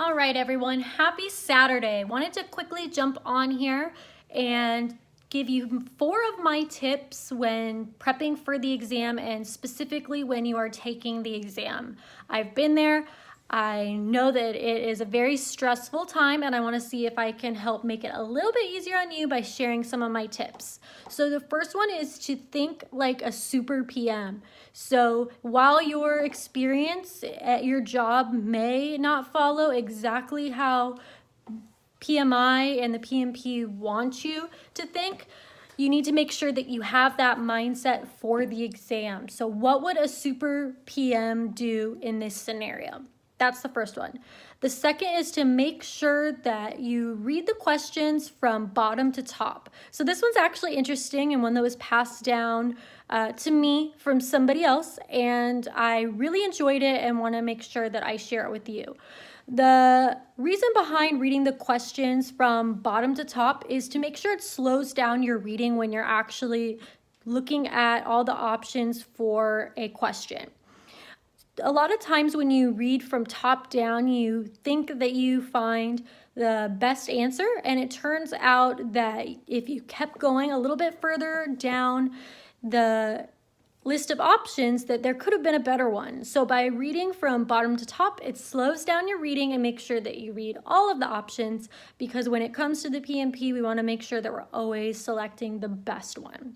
All right, everyone, happy Saturday. Wanted to quickly jump on here and give you 4 of my tips when prepping for the exam and specifically when you are taking the exam. I've been there. I know that it is a very stressful time and I want to see if I can help make it a little bit easier on you by sharing some of my tips. So the first one is to think like a super PM. So while your experience at your job may not follow exactly how PMI and the PMP want you to think, you need to make sure that you have that mindset for the exam. So what would a super PM do in this scenario? That's the first one. The second is to make sure that you read the questions from bottom to top. So this one's actually interesting and one that was passed down to me from somebody else, and I really enjoyed it and want to make sure that I share it with you. The reason behind reading the questions from bottom to top is to make sure it slows down your reading when you're actually looking at all the options for a question. A lot of times when you read from top down, you think that you find the best answer, and it turns out that if you kept going a little bit further down the list of options, that there could have been a better one. So by reading from bottom to top, it slows down your reading and makes sure that you read all of the options, because when it comes to the PMP, we want to make sure that we're always selecting the best one.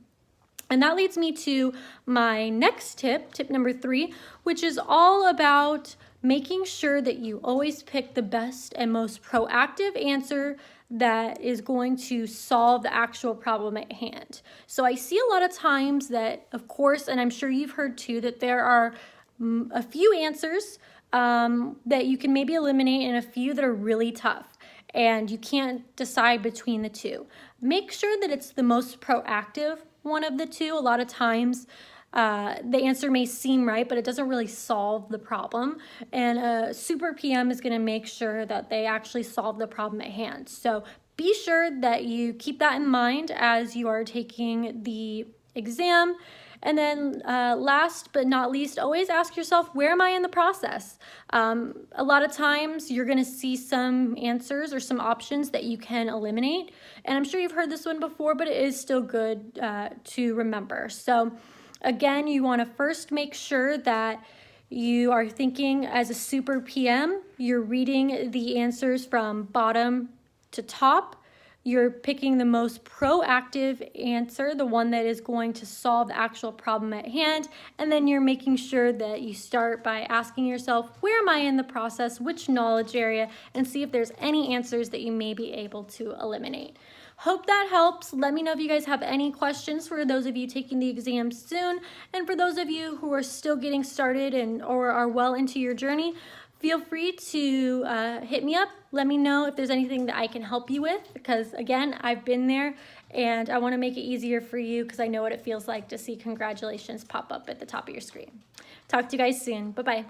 And that leads me to my next tip, tip number 3, which is all about making sure that you always pick the best and most proactive answer that is going to solve the actual problem at hand. So I see a lot of times that, of course, and I'm sure you've heard too, that there are a few answers that you can maybe eliminate and a few that are really tough, and you can't decide between the two. Make sure that it's the most proactive one of the two. A lot of times the answer may seem right, but it doesn't really solve the problem. And a super PM is going to make sure that they actually solve the problem at hand. So be sure that you keep that in mind as you are taking the exam. And then last but not least, always ask yourself, where am I in the process? A lot of times you're going to see some answers or some options that you can eliminate. And I'm sure you've heard this one before, but it is still good to remember. So again, you want to first make sure that you are thinking as a super PM, you're reading the answers from bottom to top. You're picking the most proactive answer, the one that is going to solve the actual problem at hand. And then you're making sure that you start by asking yourself, where am I in the process, which knowledge area, and see if there's any answers that you may be able to eliminate. Hope that helps. Let me know if you guys have any questions for those of you taking the exam soon. And for those of you who are still getting started or are well into your journey, feel free to hit me up. Let me know if there's anything that I can help you with, because again, I've been there and I want to make it easier for you because I know what it feels like to see congratulations pop up at the top of your screen. Talk to you guys soon. Bye-bye.